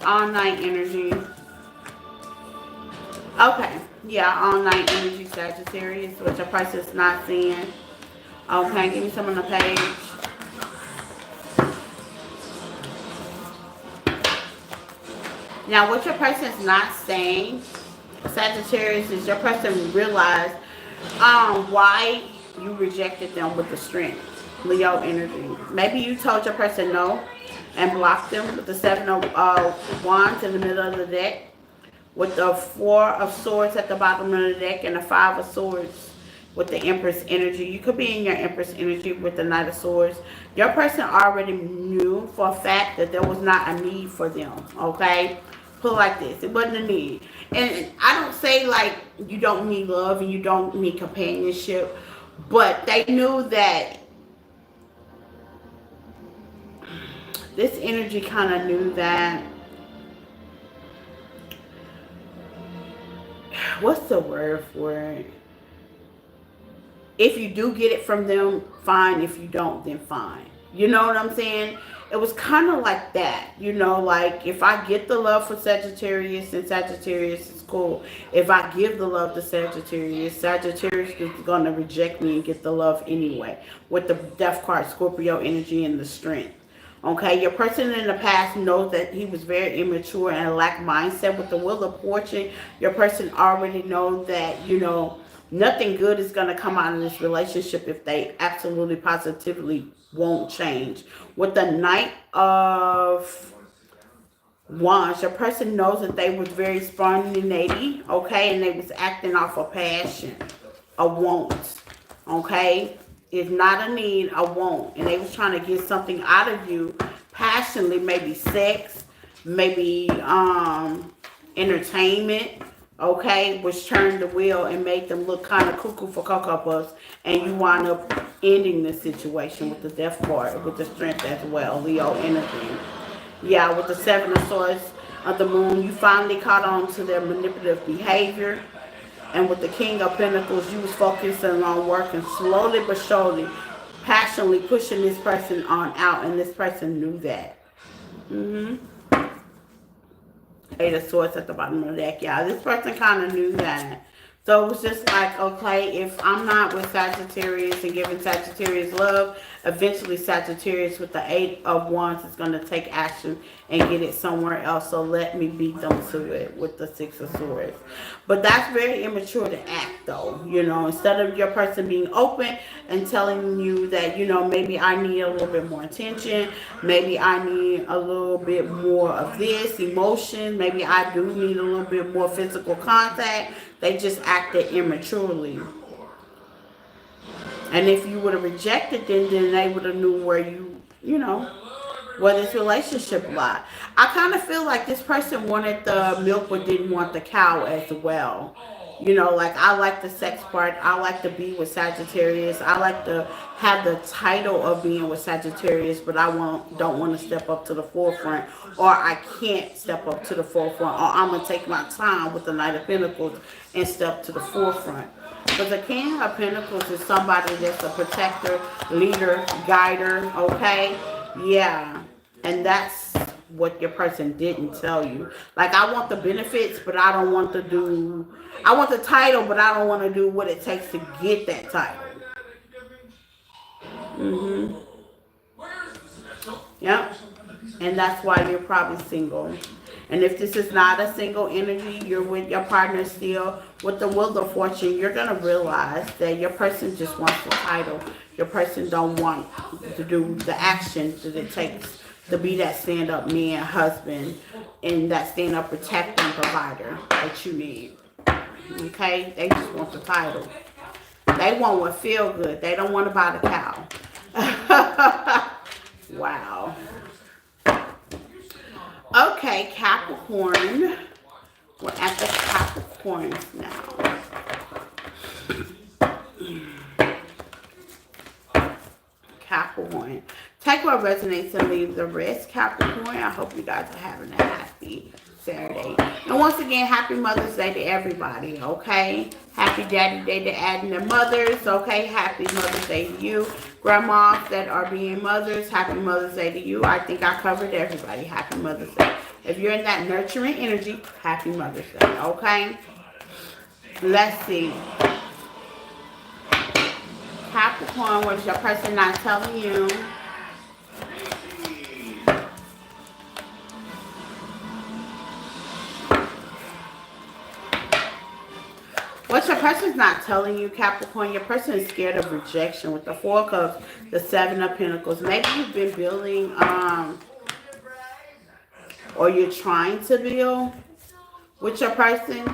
All Night energy. Okay, yeah, all Night energy, Sagittarius, which your person is not seeing. Okay, give me some on the page. Now, what your person is not saying, Sagittarius, is your person realized why you rejected them with the Strength, Leo energy. Maybe you told your person no and blocked them with the 7 of Wands in the middle of the deck, with the 4 of Swords at the bottom of the deck, and the 5 of Swords with the Empress energy. You could be in your Empress energy with the Knight of Swords. Your person already knew for a fact that there was not a need for them, okay? Put it like this, it wasn't a need. And I don't say like you don't need love and you don't need companionship, but they knew that this energy kind of knew that, what's the word for it? If you do get it from them, fine. If you don't, then fine. You know what I'm saying? It was kind of like that. You know, like if I get the love for Sagittarius, then Sagittarius is cool. If I give the love to Sagittarius, Sagittarius is going to reject me and get the love anyway. With the Death card, Scorpio energy and the Strength. Okay, your person in the past knows that he was very immature and lacked mindset. With the Wheel of Fortune, your person already knows that, you know, nothing good is going to come out of this relationship if they absolutely positively won't change. With the Knight of Wands, your person knows that they was very spontaneous, okay, and they was acting off of passion, a want, okay? It's not a need, a want, and they was trying to get something out of you passionately, maybe sex, maybe entertainment, okay, which turned the wheel and made them look kind of cuckoo for Cocoa Puffs, and you wind up ending the situation with the Death card, with the Strength as well, Leo energy. Yeah, with the 7 of Swords of the Moon, you finally caught on to their manipulative behavior. And with the King of Pentacles, you was focusing on working slowly but surely, passionately pushing this person on out, and this person knew that. Eight of Swords at the bottom of the deck. Yeah, this person kind of knew that. So it was just like, okay, if I'm not with Sagittarius and giving Sagittarius love, eventually Sagittarius with the Eight of Wands is going to take action and get it somewhere else. So let me beat them to it with the Six of Swords. But that's very immature to act, though. You know, instead of your person being open and telling you that, you know, maybe I need a little bit more attention. Maybe I need a little bit more of this emotion. Maybe I do need a little bit more physical contact. They just acted immaturely. And if you would have rejected them, then they would have knew where you know, where this relationship lied. I kind of feel like this person wanted the milk but didn't want the cow as well. You know, like I like the sex part. I like to be with Sagittarius. I like to have the title of being with Sagittarius, but I don't want to step up to the forefront, or I can't step up to the forefront, or I'm gonna take my time with the Knight of Pentacles and step to the forefront. But the King of Pentacles is somebody that's a protector, leader, guider. Okay, yeah, and that's what your person didn't tell you. Like, I want the benefits, but I don't want to do, I want the title, but I don't want to do what it takes to get that title. Yep. And that's why you're probably single. And if this is not a single energy, you're with your partner still, with the Wheel of Fortune, you're going to realize that your person just wants the title. Your person don't want to do the action that it takes to be that stand-up man, husband, and that stand-up protector and provider that you need. Okay? They just want the title. They want what feel good. They don't want to buy the cow. Wow. Okay, Capricorn. We're at the Capricorns now. Capricorn. Take what resonates and leave the rest, Capricorn. I hope you guys are having a happy Saturday. And once again, happy Mother's Day to everybody, okay? Happy Daddy Day to adding their mothers, okay? Happy Mother's Day to you. Grandmas that are being mothers, happy Mother's Day to you. I think I covered everybody. Happy Mother's Day. If you're in that nurturing energy, happy Mother's Day, okay? Let's see. Capricorn, what is your person not telling you? What your person's not telling you, Capricorn, your person is scared of rejection with the Four of Cups, the Seven of Pentacles. Maybe you've been building, or you're trying to build with your person.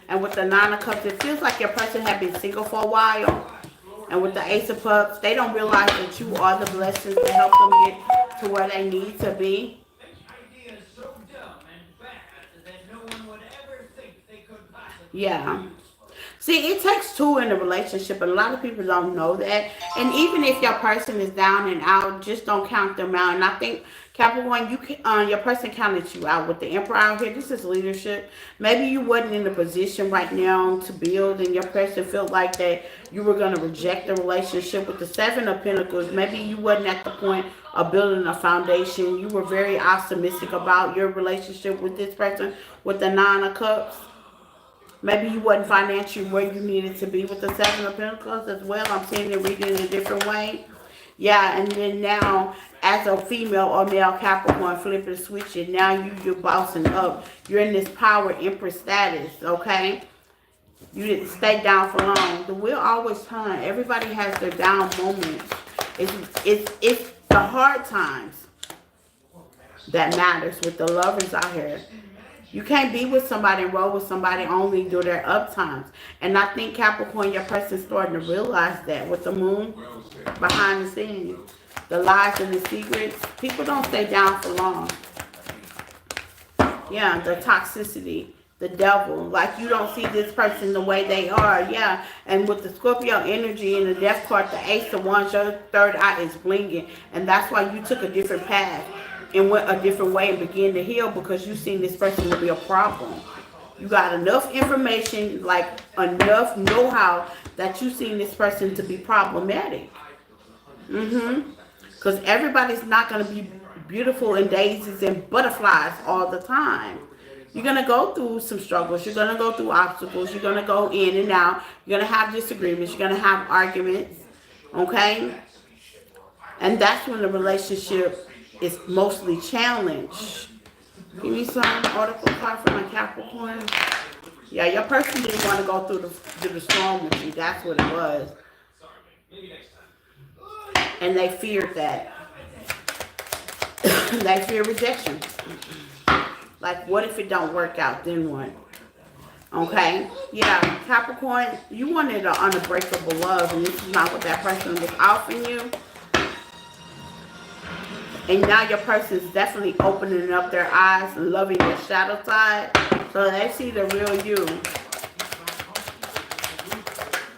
And with the Nine of Cups, it feels like your person has been single for a while. And with the Ace of Cups, they don't realize that you are the blessings to help them get to where they need to be. Yeah. See, it takes two in a relationship, and a lot of people don't know that. And even if your person is down and out, just don't count them out. And I think, Capricorn, you can, your person counted you out with the Emperor out here. This is leadership. Maybe you wasn't in a position right now to build, and your person felt like that you were going to reject the relationship. With the Seven of Pentacles, maybe you wasn't at the point of building a foundation. You were very optimistic about your relationship with this person. With the Nine of Cups, maybe you wasn't financially where you needed to be with the Seven of Pentacles as well. I'm seeing it reading in a different way. Yeah, and then now, as a female or male Capricorn, flip and switch it. Now you're bossing up. You're in this power empress status, okay? You didn't stay down for long. The wheel always turns. Everybody has their down moments. It's the hard times that matters with the lovers out here. You can't be with somebody and roll with somebody only during their up times. And I think, Capricorn, your person's starting to realize that with the moon behind the scenes. The lies and the secrets. People don't stay down for long. Yeah, the toxicity. The devil. Like, you don't see this person the way they are. Yeah, and with the Scorpio energy and the death card, the Ace of Wands, your third eye is blinking. And that's why you took a different path and went a different way and began to heal, because you seen this person to be a problem. You got enough information, like enough know-how that you seen this person to be problematic. Because everybody's not going to be beautiful and daisies and butterflies all the time. You're going to go through some struggles. You're going to go through obstacles. You're going to go in and out. You're going to have disagreements. You're going to have arguments. Okay? And that's when the relationship is mostly challenged. Give me some article card for my Capricorn. Yeah, your person didn't want to go through the storm with you. That's what it was. And they feared that. They fear rejection. Like, what if it don't work out? Then what? Okay? Yeah, Capricorn, you wanted an unbreakable love, and this is not what that person was offering you. And now your person is definitely opening up their eyes and loving your shadow side. So they see the real you.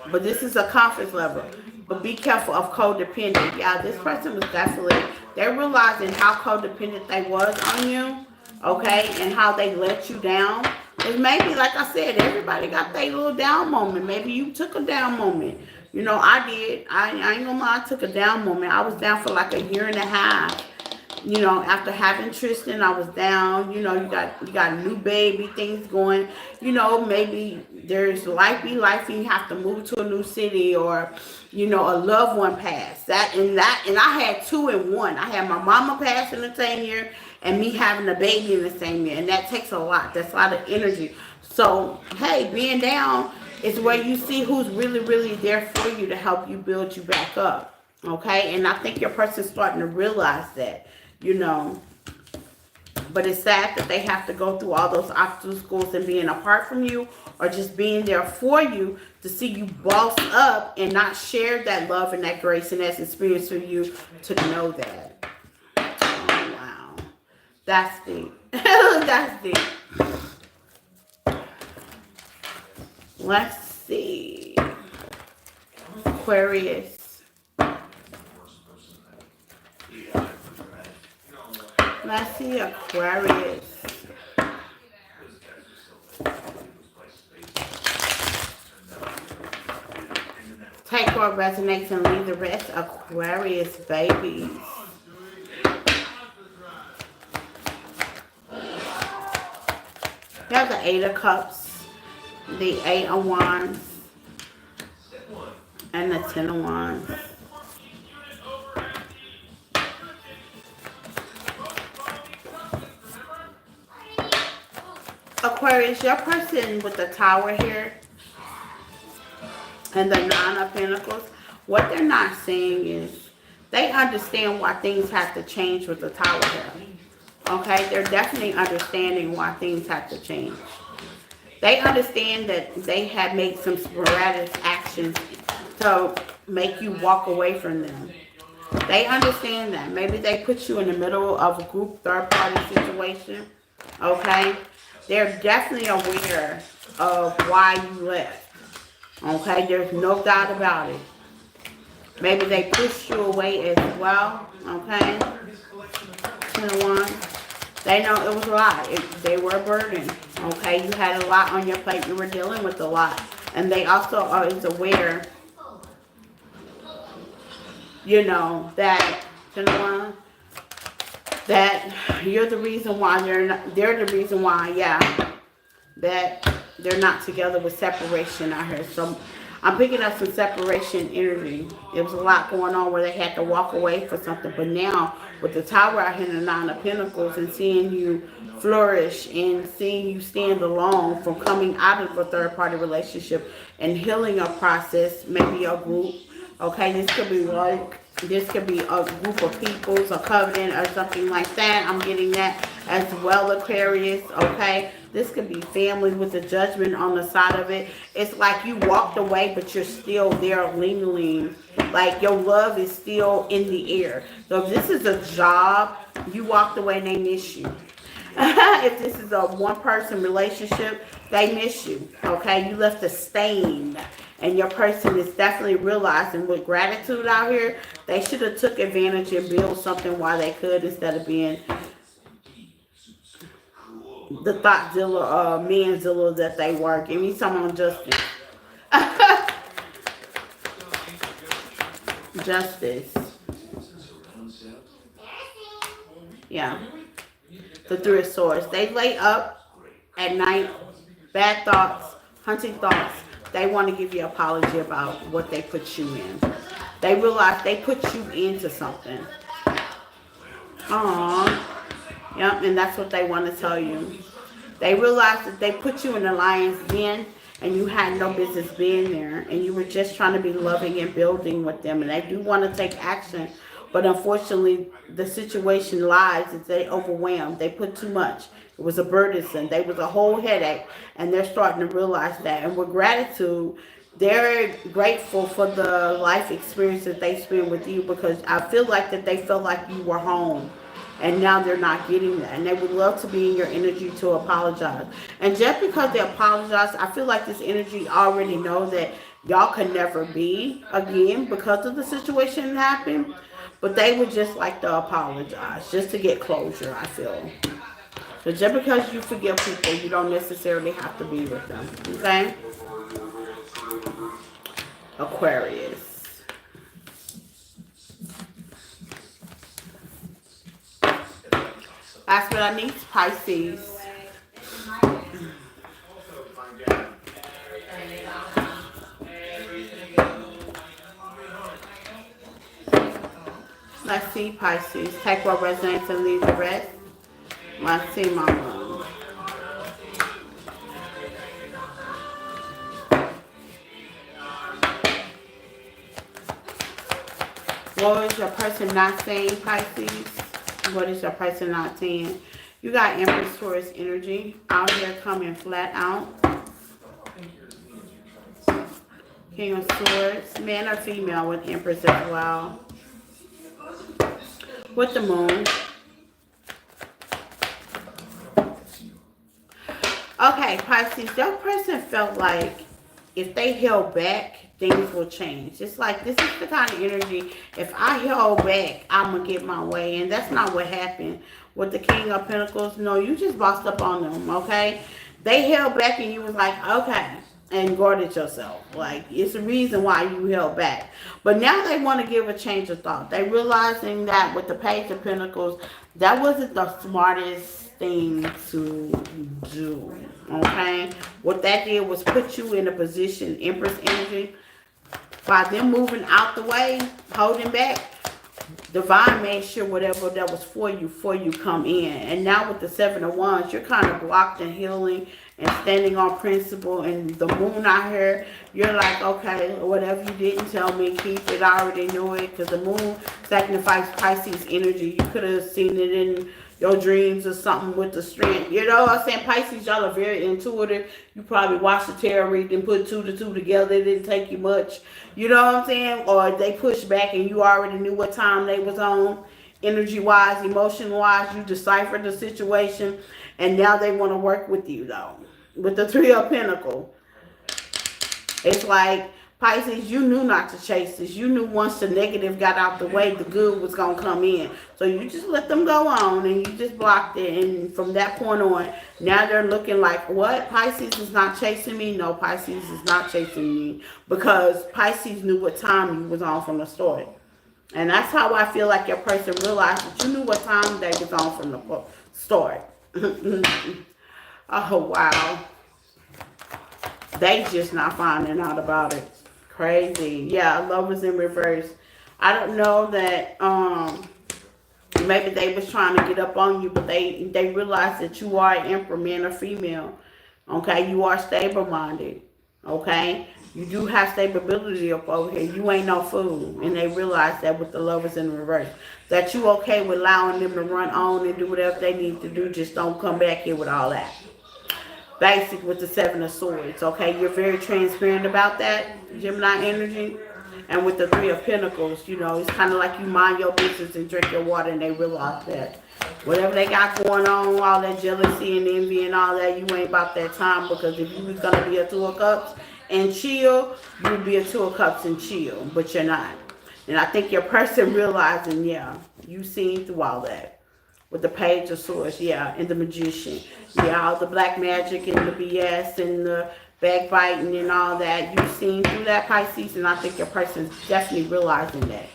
But this is a confidence level. But be careful of codependent. Yeah, this person was definitely, they're realizing how codependent they was on you. Okay? And how they let you down. Because maybe, like I said, everybody got their little down moment. Maybe you took a down moment. You know, I did. I ain't gonna lie, I took a down moment. I was down for like a year and a half. You know, after having Tristan, I was down. You know, you got a new baby, things going. You know, maybe there's life and you have to move to a new city, or you know, a loved one passed. And I had 2 in 1. I had my mama pass in the same year, and me having a baby in the same year, and that takes a lot. That's a lot of energy. So hey, being down is where you see who's really, really there for you to help you build you back up. Okay, and I think your person's starting to realize that. You know, but it's sad that they have to go through all those obstacles and being apart from you, or just being there for you to see you boss up and not share that love and that grace and that experience for you to know that. Oh, wow. That's deep. That's deep. Let's see. Aquarius. Let's see, Aquarius. Take what resonates and leave the rest, Aquarius babies. You have the 8 of Cups, the 8 of Wands, and the 10 of Wands. Aquarius, your person with the Tower here and the 9 of Pentacles, what they're not saying is they understand why things have to change with the Tower here. Okay, they're definitely understanding why things have to change. They understand that they have made some sporadic actions to make you walk away from them. They understand that. Maybe they put you in the middle of a group third-party situation. Okay? They're definitely aware of why you left. Okay? There's no doubt about it. Maybe they pushed you away as well. Okay? 10 of Wands. They know it was a lot. They were a burden. Okay? You had a lot on your plate. You were dealing with a lot. And they also are aware, you know, that 10 of Wands, that you're the reason why they're the reason why, yeah, that they're not together, with separation out here. So I'm picking up some separation energy. There was a lot going on where they had to walk away for something. But now, with the Tower out here in the 9 of Pentacles, and seeing you flourish and seeing you stand alone from coming out of a third-party relationship and healing a process, maybe a group. Okay, this could be like, this could be a group of peoples, a covenant, or something like that. I'm getting that as well, Aquarius. Okay, this could be family with the Judgment on the side of it. It's like you walked away, but you're still there lingering. Like your love is still in the air. So if this is a job, you walked away and they miss you. If this is a one-person relationship, they miss you. Okay, you left a stain. And your person is definitely realizing, with gratitude out here, they should have took advantage and built something while they could, instead of being the Thoughtzilla, Manzilla that they were. Give me someone justice. Justice. Yeah. The Three of Swords. They lay up at night, bad thoughts, hunting thoughts. They want to give you an apology about what they put you in. They realize they put you into something. Aww. Yep, and that's what they want to tell you. They realize that they put you in the lion's den and you had no business being there, and you were just trying to be loving and building with them, and they do want to take action, but unfortunately the situation lies that they overwhelmed. They put too much. It was a burdensome. They was a whole headache, and they're starting to realize that. And with gratitude, they're grateful for the life experience that they spent with you, because I feel like that they felt like you were home. And now they're not getting that. And they would love to be in your energy to apologize. And just because they apologize, I feel like this energy already know that y'all can never be again because of the situation that happened. But they would just like to apologize, just to get closure, I feel. So just because you forgive people, you don't necessarily have to be with them. Okay? Aquarius. Last but not least, Pisces. Let's see, Pisces. Take what resonates and leave the rest. Let's see, Mama. What is your person not saying, Pisces? What is your person not saying? You got Empress Taurus energy out here coming flat out. King of Swords. Man or female with Empress as well. With the Moon. Okay, Pisces, your person felt like if they held back, things will change. It's like, this is the kind of energy, if I held back, I'm going to get my way. And that's not what happened with the King of Pentacles. No, you just bossed up on them, okay? They held back and you was like, okay, and guarded yourself. Like, it's a reason why you held back. But now they want to give a change of thought. They realizing that with the Page of Pentacles, that wasn't the smartest thing to do, okay? What that did was put you in a position, Empress energy, by them moving out the way, holding back. Divine made sure whatever that was for you come in. And now with the Seven of Wands, you're kind of blocked and healing and standing on principle. And the Moon out here, you're like, okay, whatever you didn't tell me, keep it. I already knew it. Because the Moon sacrificed Pisces energy. You could have seen it in your dreams or something with the strength. You know what I'm saying? Pisces, y'all are very intuitive. You probably watched the tarot read and put 2 to 2 together. It didn't take you much. You know what I'm saying? Or they pushed back and you already knew what time they was on. Energy-wise, emotion-wise, you deciphered the situation. And now they want to work with you, though. With the Three of Pentacles. It's like, Pisces, you knew not to chase this. You knew once the negative got out the way, the good was going to come in. So you just let them go on and you just blocked it. And from that point on, now they're looking like, what? Pisces is not chasing me? No, Pisces is not chasing me. Because Pisces knew what time you was on from the start. And that's how I feel like your person realized that you knew what time they was on from the start. Oh, wow. They just not finding out about it. Crazy. Yeah, Lovers in reverse. I don't know that maybe they was trying to get up on you, but they realized that you are an Emperor, man or female. Okay, you are stable-minded. Okay, you do have stability up over here. You ain't no fool. And they realize that with the Lovers in reverse. That you okay with allowing them to run on and do whatever they need to do. Just don't come back here with all that. Basic with the Seven of Swords, okay? You're very transparent about that, Gemini energy. And with the Three of Pentacles, you know, it's kind of like you mind your business and drink your water, and they realize that. Whatever they got going on, all that jealousy and envy and all that, you ain't about that time, because if you was going to be a Two of Cups and chill, you would be a Two of Cups and chill, but you're not. And I think your person realizing, yeah, you seen through all that. with the Page of Swords, yeah, and the Magician. Yeah, all the black magic and the BS and the backbiting and all that. You've seen through that, Pisces, and I think your person's definitely realizing that.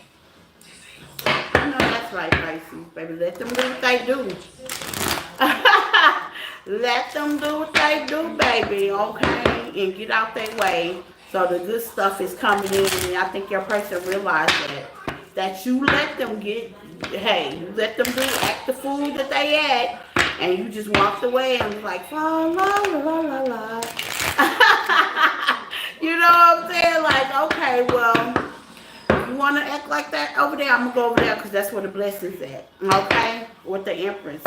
I know that's right, Pisces, baby. Let them do what they do. Let them do what they do, baby, okay? And get out their way. So the good stuff is coming in, and I think your person realized that. That you let them get, hey, you let them do act the fool that they act, and you just walked away and was like, la la la la la. You know what I'm saying? Like, okay, well, you want to act like that over there, I'm going to go over there because that's where the blessing's at, okay? With the Empress.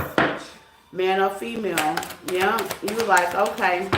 Man or female, yeah, you like, okay,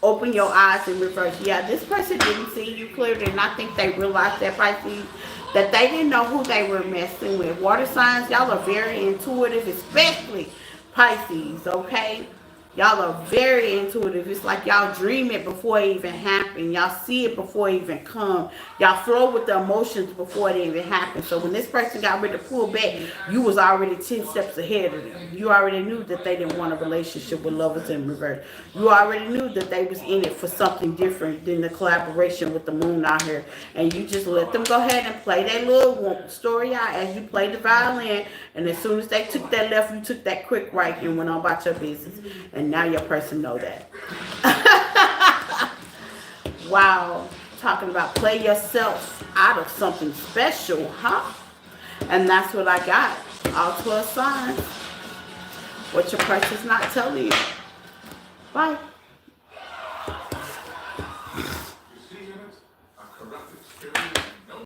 open your eyes in reverse. Yeah, this person didn't see you clearly, and I think they realized that, Pisces, that they didn't know who they were messing with. Water signs, y'all are very intuitive, especially Pisces, okay? Y'all are very intuitive. It's like y'all dream it before it even happens. Y'all see it before it even comes. Y'all flow with the emotions before it even happens. So when this person got ready to pull back, you was already 10 steps ahead of them. You already knew that they didn't want a relationship with Lovers in reverse. You already knew that they was in it for something different than the collaboration with the moon out here. And you just let them go ahead and play that little story out as you play the violin. And as soon as they took that left, you took that quick right and went on about your business. And now your person know that. Wow. Talking about play yourself out of something special, huh? And that's what I got. All 12 signs. What your person's not telling you. Bye.